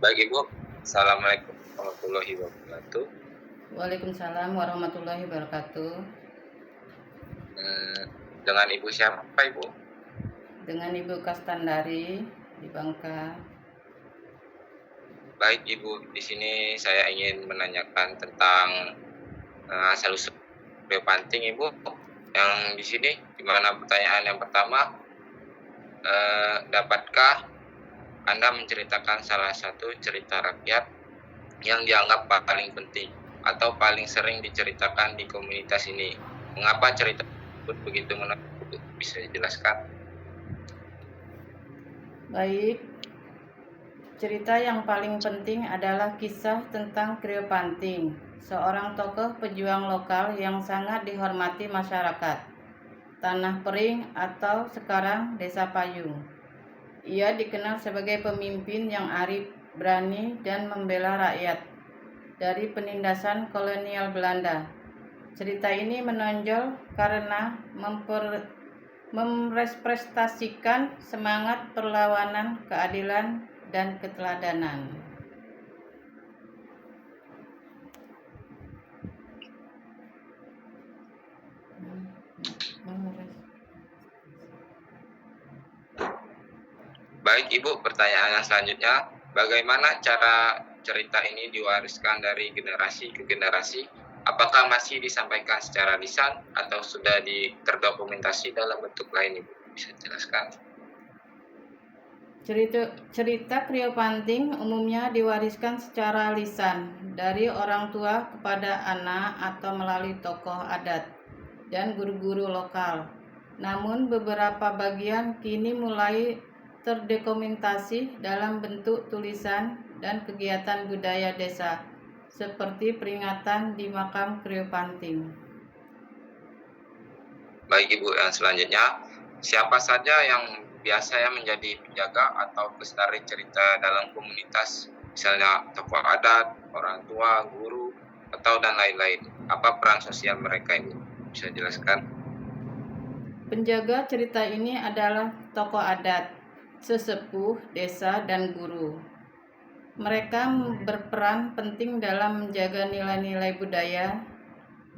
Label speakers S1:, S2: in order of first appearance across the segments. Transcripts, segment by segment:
S1: Baik Ibu, Assalamualaikum warahmatullahi wabarakatuh.
S2: Waalaikumsalam warahmatullahi wabarakatuh.
S1: Hmm, dengan Ibu siapa Ibu?
S2: Dengan Ibu Kastandari di Bangka.
S1: Baik Ibu, di sini saya ingin menanyakan tentang asal-usul panting Ibu. Yang di sini, di mana pertanyaan yang pertama, dapatkah Anda menceritakan salah satu cerita rakyat yang dianggap paling penting atau paling sering diceritakan di komunitas ini? Mengapa cerita tersebut begitu menarik? Bisa dijelaskan?
S2: Baik, cerita yang paling penting adalah kisah tentang Krio Panting, seorang tokoh pejuang lokal yang sangat dihormati masyarakat Tanah Pering atau sekarang Desa Payung. Ia dikenal sebagai pemimpin yang arif, berani, dan membela rakyat dari penindasan kolonial Belanda. Cerita ini menonjol karena merepresentasikan semangat perlawanan, keadilan, dan keteladanan.
S1: Baik Ibu, pertanyaan yang selanjutnya, bagaimana cara cerita ini diwariskan dari generasi ke generasi? Apakah masih disampaikan secara lisan atau sudah terdokumentasi dalam bentuk lain Ibu? Bisa jelaskan?
S2: Cerita Krio Panting umumnya diwariskan secara lisan dari orang tua kepada anak atau melalui tokoh adat dan guru-guru lokal. Namun beberapa bagian kini mulai terdokumentasi dalam bentuk tulisan dan kegiatan budaya desa, seperti peringatan di makam Krio Panting.
S1: Baik Ibu, yang selanjutnya, siapa saja yang biasanya menjadi penjaga atau pelestari cerita dalam komunitas, misalnya tokoh adat, orang tua, guru, atau dan lain-lain? Apa peran sosial mereka Ibu? Bisa jelaskan?
S2: Penjaga cerita ini adalah tokoh adat, sesepuh desa, dan guru. Mereka berperan penting dalam menjaga nilai-nilai budaya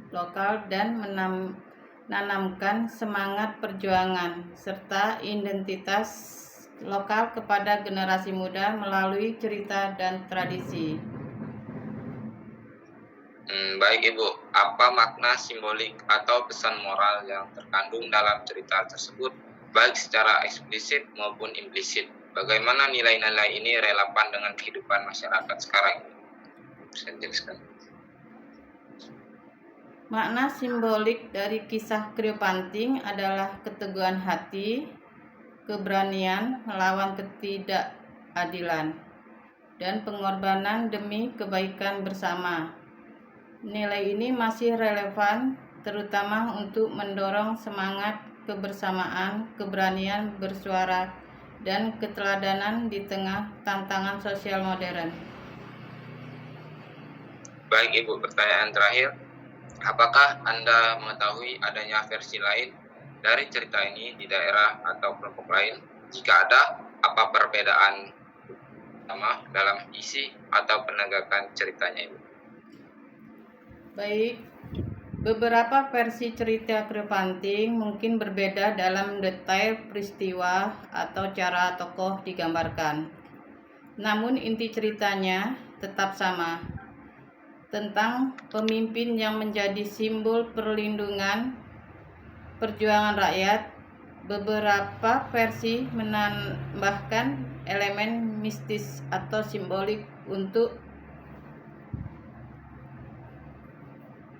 S2: lokal dan menanamkan semangat perjuangan serta identitas lokal kepada generasi muda melalui cerita dan tradisi.
S1: Baik Ibu, apa makna simbolik atau pesan moral yang terkandung dalam cerita tersebut, baik secara eksplisit maupun implisit? Bagaimana nilai-nilai ini relevan dengan kehidupan masyarakat sekarang? Bisa dijelaskan?
S2: Makna simbolik dari kisah Krio Panting adalah keteguhan hati, keberanian melawan ketidakadilan, dan pengorbanan demi kebaikan bersama. Nilai ini masih relevan terutama untuk mendorong semangat kebersamaan, keberanian bersuara, dan keteladanan di tengah tantangan sosial modern.
S1: Baik Ibu, pertanyaan terakhir, apakah Anda mengetahui adanya versi lain dari cerita ini di daerah atau kelompok lain? Jika ada, apa perbedaan utama dalam isi atau penegakan ceritanya Ibu?
S2: Baik, beberapa versi cerita Krio Panting mungkin berbeda dalam detail peristiwa atau cara tokoh digambarkan. Namun inti ceritanya tetap sama, tentang pemimpin yang menjadi simbol perlindungan perjuangan rakyat. Beberapa versi menambahkan elemen mistis atau simbolik untuk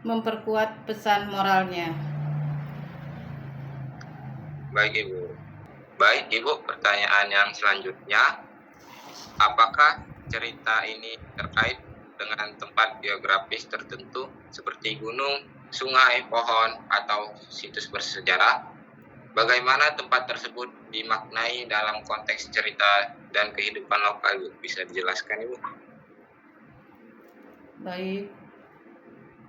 S2: memperkuat pesan moralnya.
S1: Baik Ibu, pertanyaan yang selanjutnya, apakah cerita ini terkait dengan tempat geografis tertentu seperti gunung, sungai, pohon, atau situs bersejarah? Bagaimana tempat tersebut dimaknai dalam konteks cerita dan kehidupan lokal Ibu? Bisa dijelaskan Ibu?
S2: Baik.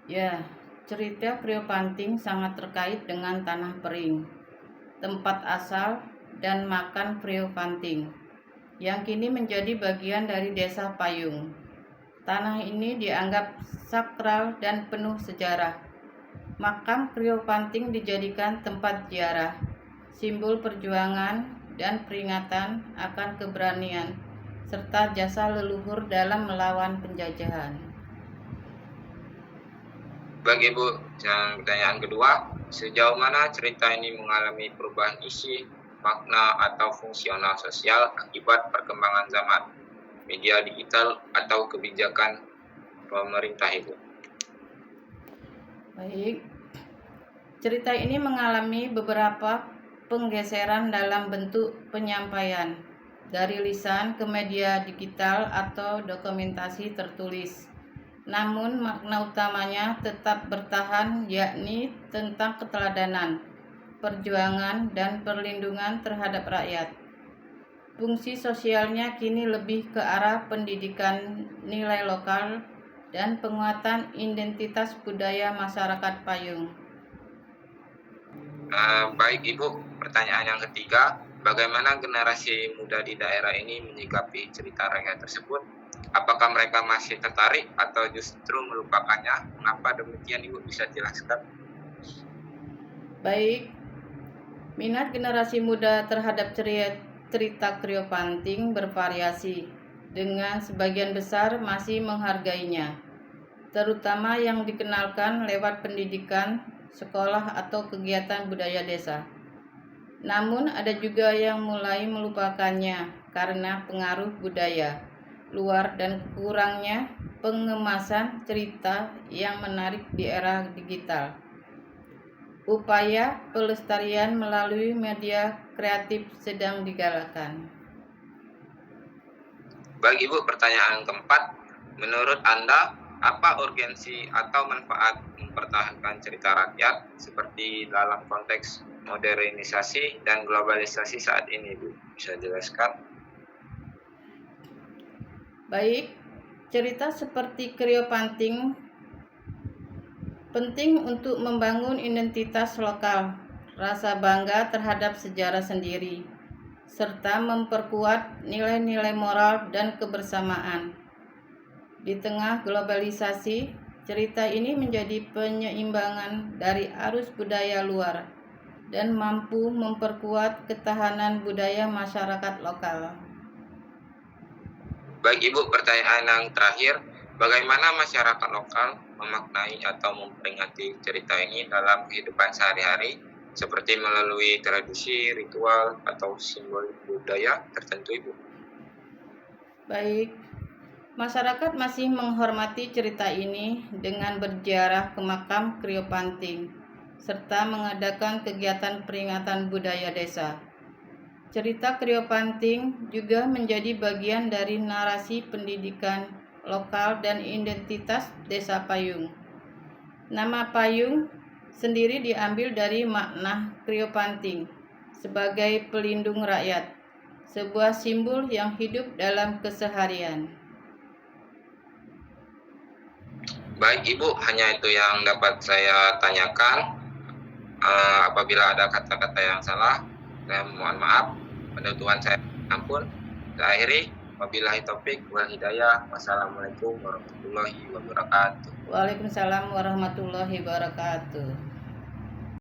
S2: Ya, cerita Krio Panting sangat terkait dengan Tanah Pering, tempat asal dan makan Krio Panting. yang kini menjadi bagian dari Desa Payung. Tanah ini dianggap sakral dan penuh sejarah. Makam Kriyopanting dijadikan tempat ziarah, simbol perjuangan dan peringatan akan keberanian serta jasa leluhur dalam melawan penjajahan.
S1: Bagi Ibu, yang pertanyaan kedua, sejauh mana cerita ini mengalami perubahan isi, makna, atau fungsional sosial akibat perkembangan zaman, media digital, atau kebijakan pemerintah Ibu?
S2: Baik, cerita ini mengalami beberapa penggeseran dalam bentuk penyampaian dari lisan ke media digital atau dokumentasi tertulis. Namun makna utamanya tetap bertahan, yakni tentang keteladanan, perjuangan, dan perlindungan terhadap rakyat. Fungsi sosialnya kini lebih ke arah pendidikan nilai lokal dan penguatan identitas budaya masyarakat Payung.
S1: Baik Ibu, pertanyaan yang ketiga, bagaimana generasi muda di daerah ini menyikapi cerita rakyat tersebut? Apakah mereka masih tertarik atau justru melupakannya? Mengapa demikian Ibu, bisa jelaskan?
S2: Baik, minat generasi muda terhadap cerita Kriyopanting bervariasi, dengan sebagian besar masih menghargainya, terutama yang dikenalkan lewat pendidikan, sekolah, atau kegiatan budaya desa. Namun ada juga yang mulai melupakannya karena pengaruh budaya luar dan kurangnya pengemasan cerita yang menarik di era digital. Upaya pelestarian melalui media kreatif sedang digalakkan.
S1: Bagi Ibu, pertanyaan keempat, menurut Anda, apa urgensi atau manfaat mempertahankan cerita rakyat seperti dalam konteks modernisasi dan globalisasi saat ini, Bu? Bisa jelaskan?
S2: Baik, cerita seperti Kriyopanting penting untuk membangun identitas lokal, rasa bangga terhadap sejarah sendiri, serta memperkuat nilai-nilai moral dan kebersamaan. Di tengah globalisasi, cerita ini menjadi penyeimbangan dari arus budaya luar dan mampu memperkuat ketahanan budaya masyarakat lokal.
S1: Bagi Ibu, pertanyaan yang terakhir, bagaimana masyarakat lokal memaknai atau memperingati cerita ini dalam kehidupan sehari-hari, seperti melalui tradisi, ritual, atau simbol budaya tertentu, Ibu?
S2: Baik, masyarakat masih menghormati cerita ini dengan berziarah ke makam Kriyopanting, serta mengadakan kegiatan peringatan budaya desa. Cerita Kriyopanting juga menjadi bagian dari narasi pendidikan lokal dan identitas Desa Payung. Nama Payung sendiri diambil dari makna Kriyopanting sebagai pelindung rakyat, sebuah simbol yang hidup dalam keseharian.
S1: Baik Ibu, hanya itu yang dapat saya tanyakan. Apabila ada kata-kata yang salah, saya mohon maaf. Penuturan saya ampun. Saya akhiri. Wabillahi taufik wal hidayah. Wassalamualaikum warahmatullahi wabarakatuh.
S2: Waalaikumsalam warahmatullahi wabarakatuh.